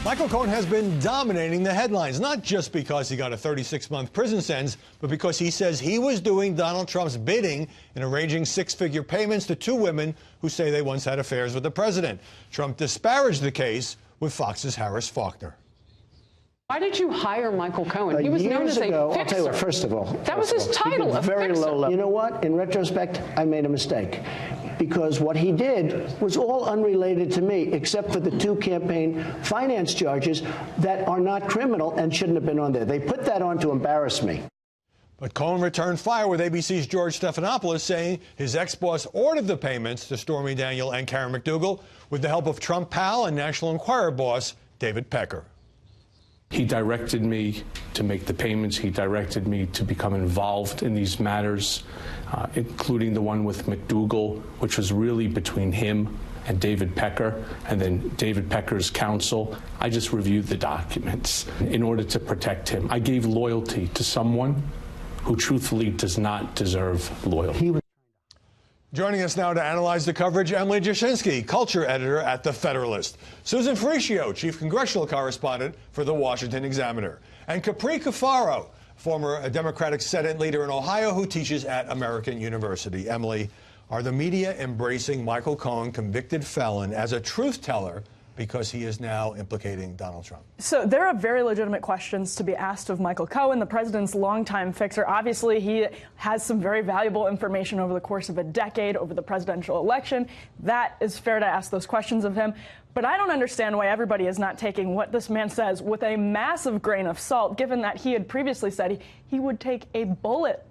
Michael Cohen has been dominating the headlines, not just because he got a 36-month prison sentence, but because he says he was doing Donald Trump's bidding in arranging six-figure payments to two women who say they once had affairs with the president. Trump disparaged the case with Fox's Harris Faulkner. Why did you hire Michael Cohen? He was known as a fixer. I'll tell you what, first of all. That was his title, a very fixer. low level. You know what? In retrospect, I made a mistake. Because what he did was all unrelated to me, except for the two campaign finance charges that are not criminal and shouldn't have been on there. They put that on to embarrass me. But Cohen returned fire with ABC's George Stephanopoulos, saying his ex-boss ordered the payments to Stormy Daniels and Karen McDougal with the help of Trump pal and National Enquirer boss David Pecker. He directed me to make the payments. He directed me to become involved in these matters, including the one with McDougal, which was really between him and David Pecker, and then David Pecker's counsel. I just reviewed the documents in order to protect him. I gave loyalty to someone who truthfully does not deserve loyalty. Joining us now to analyze the coverage, Emily Jashinsky, culture editor at The Federalist. Susan Faricio, chief congressional correspondent for The Washington Examiner. And Capri Cafaro, former Democratic Senate leader in Ohio who teaches at American University. Emily, are the media embracing Michael Cohen, convicted felon, as a truth teller because he is now implicating Donald Trump? So there are very legitimate questions to be asked of Michael Cohen, the president's longtime fixer. Obviously, he has some very valuable information over the course of a decade over the presidential election. That is fair to ask those questions of him. But I don't understand why everybody is not taking what this man says with a massive grain of salt, given that he had previously said he would take a bullet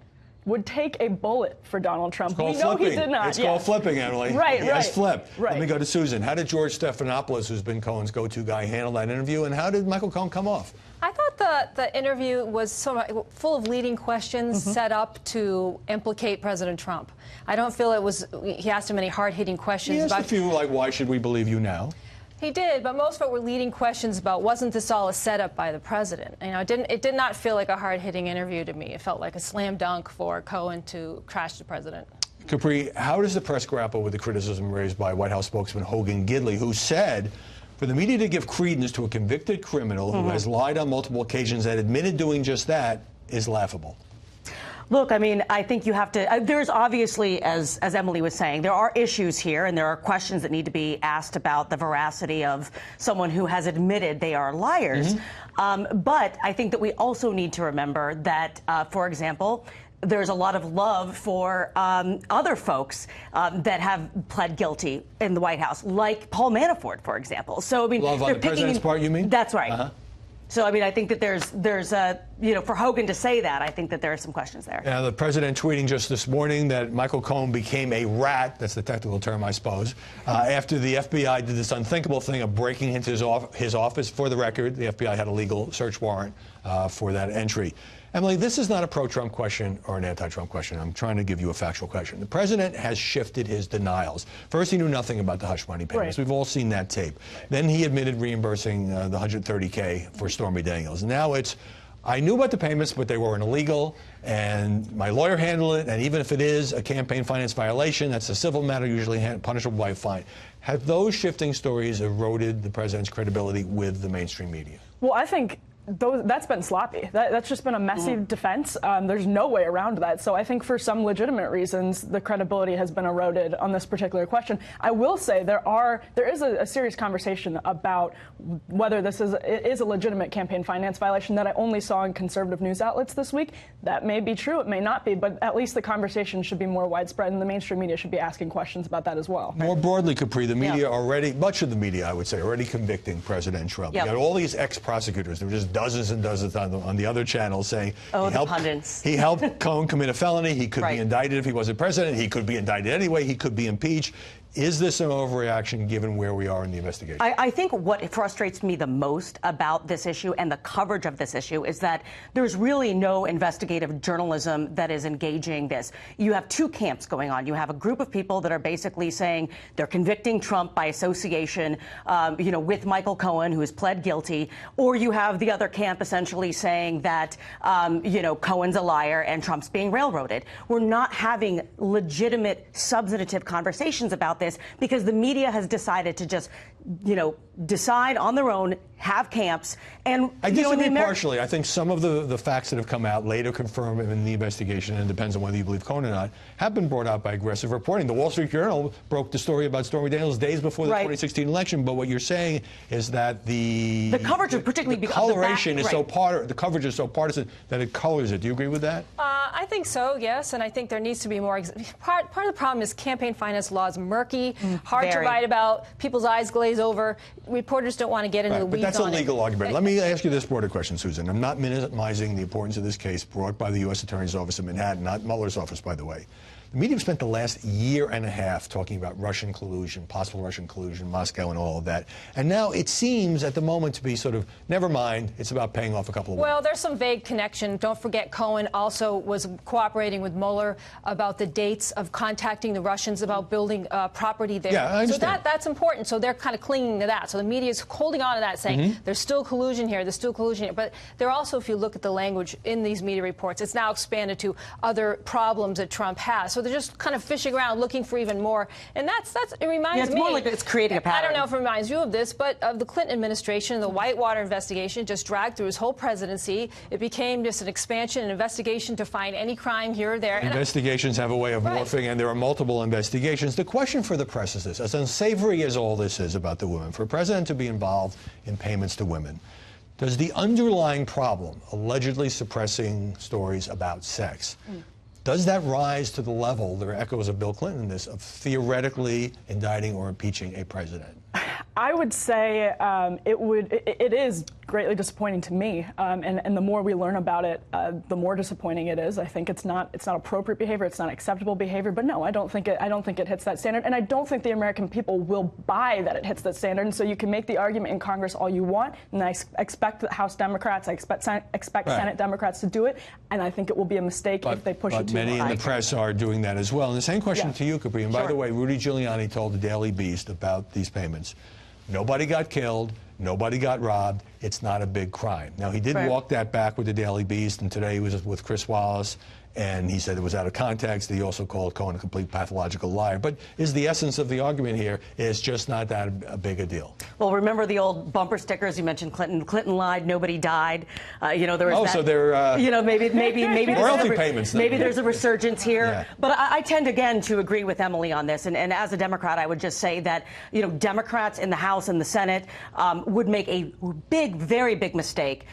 for Donald Trump. We know he did not. It's called flipping, Emily. Right, he has flipped. Right. Let me go to Susan. How did George Stephanopoulos, who's been Cohen's go-to guy, handle that interview, and how did Michael Cohen come off? I thought the interview was full of leading questions set up to implicate President Trump. I don't feel he asked him any hard-hitting questions. He asked a few, like, why should we believe you now? He did, but most of it were leading questions about, wasn't this all a setup by the president? You know, it did not feel like a hard-hitting interview to me. It felt like a slam dunk for Cohen to crash the president. Capri, how does the press grapple with the criticism raised by White House spokesman Hogan Gidley, who said for the media to give credence to a convicted criminal who has lied on multiple occasions and admitted doing just that is laughable? Look, I mean, I think you have to, there's obviously, as Emily was saying, there are issues here and there are questions that need to be asked about the veracity of someone who has admitted they are liars. But I think that we also need to remember that, for example, there's a lot of love for other folks that have pled guilty in the White House, like Paul Manafort, for example. So, I mean, love on the president's part, you mean? That's right. So, I mean, I think that there's you know, for Hogan to say that, I think that there are some questions there. Yeah, the president tweeting just this morning that Michael Cohen became a rat, that's the technical term, I suppose, after the FBI did this unthinkable thing of breaking into his office. For the record, the FBI had a legal search warrant for that entry. Emily, this is not a pro-Trump question or an anti-Trump question. I'm trying to give you a factual question. The president has shifted his denials. First, he knew nothing about the hush money payments. We've all seen that tape. Then he admitted reimbursing the $130K for Stormy Daniels. Now it's, I knew about the payments, but they weren't illegal, and my lawyer handled it, and even if it is a campaign finance violation, that's a civil matter usually punishable by a fine. Have those shifting stories eroded the president's credibility with the mainstream media? Well, I think that's been sloppy. That's just been a messy defense. There's no way around that. So I think for some legitimate reasons, the credibility has been eroded on this particular question. I will say there is a serious conversation about whether this is a legitimate campaign finance violation that I only saw in conservative news outlets this week. That may be true. It may not be. But at least the conversation should be more widespread, and the mainstream media should be asking questions about that as well. More broadly, Capri, the media already, much of the media, I would say, already convicting President Trump. You got all these ex-prosecutors. There were just dozens and dozens on the other channels saying he helped Cohen commit a felony. He could be indicted if he wasn't president. He could be indicted anyway. He could be impeached. Is this an overreaction given where we are in the investigation? I think what frustrates me the most about this issue and the coverage of this issue is that there's really no investigative journalism that is engaging this. You have two camps going on. You have a group of people that are basically saying they're convicting Trump by association, you know, with Michael Cohen, who has pled guilty, or you have the other camp essentially saying that, you know, Cohen's a liar and Trump's being railroaded. We're not having legitimate, substantive conversations about this because the media has decided to just, you know, decide on their own have camps, and I you know, disagree partially. I think some of the facts that have come out later confirmed in the investigation, and it depends on whether you believe Cohen or not, have been brought out by aggressive reporting. The Wall Street Journal broke the story about Stormy Daniels days before the 2016 election. But what you're saying is that the coverage, particularly because coloration is so the coverage is so partisan that it colors it. Do you agree with that? I think so, yes, and I think there needs to be more. Part of the problem is campaign finance law is murky, hard to write about. People's eyes glaze over. Reporters don't want to get into the weeds. But that's a legal argument. Let me ask you this broader question, Susan. I'm not minimizing the importance of this case brought by the U.S. Attorney's Office in Manhattan, not Mueller's office, by the way. The media have spent the last year and a half talking about Russian collusion, possible Russian collusion, Moscow and all of that. And now it seems at the moment to be sort of, never mind, it's about paying off a couple of Well, there's some vague connection. Don't forget Cohen also was cooperating with Mueller about the dates of contacting the Russians about building property there. Yeah, I understand. So that's important. So they're kind of clinging to that. So the media is holding on to that, saying there's still collusion here, there's still collusion here. But they're also, if you look at the language in these media reports, it's now expanded to other problems that Trump has. So they're just kind of fishing around, looking for even more. And it reminds me. It's more like it's creating a pattern. I don't know if it reminds you of this, but of the Clinton administration, the Whitewater investigation just dragged through his whole presidency. It became just an expansion, an investigation to find any crime here or there. Investigations have a way of morphing, and there are multiple investigations. The question for the press is this: as unsavory as all this is about the women, for a president to be involved in payments to women, does the underlying problem, allegedly suppressing stories about sex, does that rise to the level, there are echoes of Bill Clinton in this, of theoretically indicting or impeaching a president? I would say it is greatly disappointing to me, and the more we learn about it, the more disappointing it is. I think it's not appropriate behavior, it's not acceptable behavior. But no, I don't think it hits that standard, and I don't think the American people will buy that it hits that standard. And so you can make the argument in Congress all you want, and I expect the House Democrats, I expect Senate Democrats to do it, and I think it will be a mistake if they push it too far. But many in the press are doing that as well. And the same question to you, Capri. And by the way, Rudy Giuliani told the Daily Beast about these payments. Nobody got killed. Nobody got robbed. It's not a big crime. Now, he did walk that back with the Daily Beast, and today he was with Chris Wallace, and he said it was out of context. He also called Cohen a complete pathological liar. But is the essence of the argument here is just not that big a deal? Well, remember the old bumper stickers you mentioned? Clinton lied, nobody died. You know, there was that. So they're you know, maybe royalty payments. Maybe there's a resurgence here. Yeah. But I tend again to agree with Emily on this. And as a Democrat, I would just say that Democrats in the House and the Senate would make a very big mistake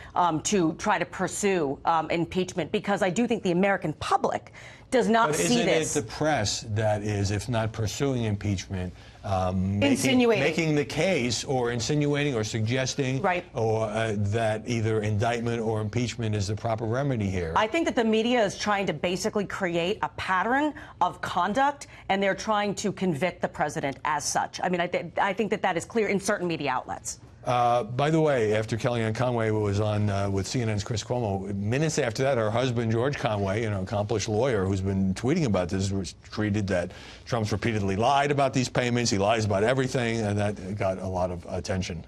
to try to pursue impeachment, because I do think the American public does not see this. Isn't it the press that is, if not pursuing impeachment, insinuating, making the case, or insinuating or suggesting, or that either indictment or impeachment is the proper remedy here? I think that the media is trying to basically create a pattern of conduct, and they're trying to convict the president as such. I mean, I think that is clear in certain media outlets. By the way, after Kellyanne Conway was on with CNN's Chris Cuomo, minutes after that, her husband, George Conway, an accomplished lawyer who's been tweeting about this, was tweeted that Trump's repeatedly lied about these payments. He lies about everything, and that got a lot of attention.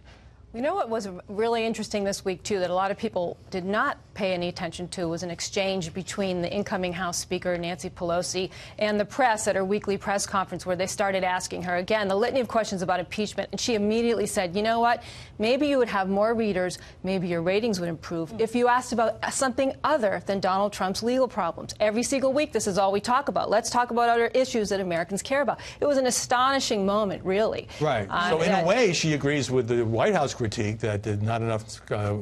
You know what was really interesting this week, too, that a lot of people did not pay any attention to, was an exchange between the incoming House Speaker, Nancy Pelosi, and the press at her weekly press conference, where they started asking her, again, the litany of questions about impeachment. And she immediately said, you know what, maybe you would have more readers, maybe your ratings would improve if you asked about something other than Donald Trump's legal problems. Every single week, this is all we talk about. Let's talk about other issues that Americans care about. It was an astonishing moment, really. Right. So in a way, she agrees with the White House critique that did not enough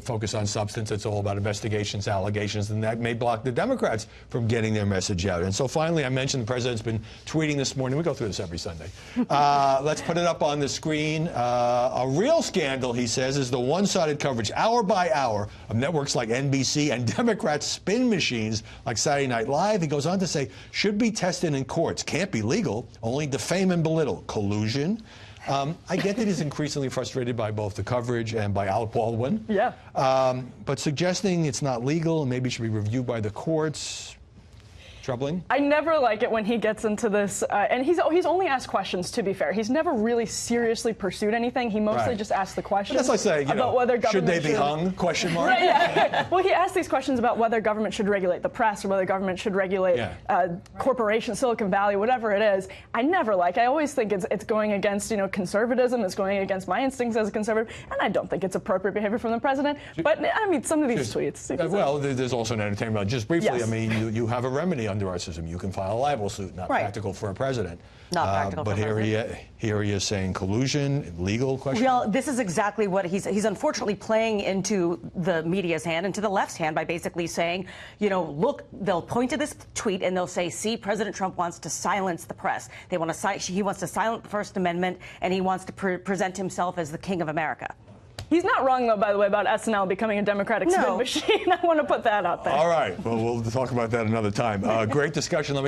focus on substance. It's all about investigations, allegations, and that may block the Democrats from getting their message out. And so finally, I mentioned the president's been tweeting this morning. We go through this every Sunday. Let's put it up on the screen. A real scandal, he says, is the one-sided coverage, hour by hour, of networks like NBC and Democrats' spin machines like Saturday Night Live. He goes on to say, should be tested in courts, can't be legal, only defame and belittle. Collusion. I get that he's increasingly frustrated by both the coverage and by Alec Baldwin. Yeah. But suggesting it's not legal and maybe should be reviewed by the courts, troubling? I never like it when he gets into this, and he's only asked questions, to be fair. He's never really seriously pursued anything. He mostly just asked the questions. But that's like saying, about whether should government they be hung? Question mark. Right, yeah. Well, he asked these questions about whether government should regulate the press or whether government should regulate corporations, Silicon Valley, whatever it is. I never like. I always think it's going against conservatism. It's going against my instincts as a conservative, and I don't think it's appropriate behavior from the president. But I mean, some of these tweets. Well, there's also an entertainment. Just briefly, Yes. I mean, you have a remedy under our system. You can file a libel suit, not practical for a president. Not practical but for a president. Here he is saying collusion, legal question. Well, this is exactly what he's unfortunately playing into the media's hand, into the left's hand, by basically saying, look, they'll point to this tweet and they'll say, see, President Trump wants to silence the press. He wants to silence the First Amendment, and he wants to present himself as the king of America. He's not wrong, though, by the way, about SNL becoming a Democratic spin machine. I want to put that out there. All right. Well, we'll talk about that another time. Great discussion. Let me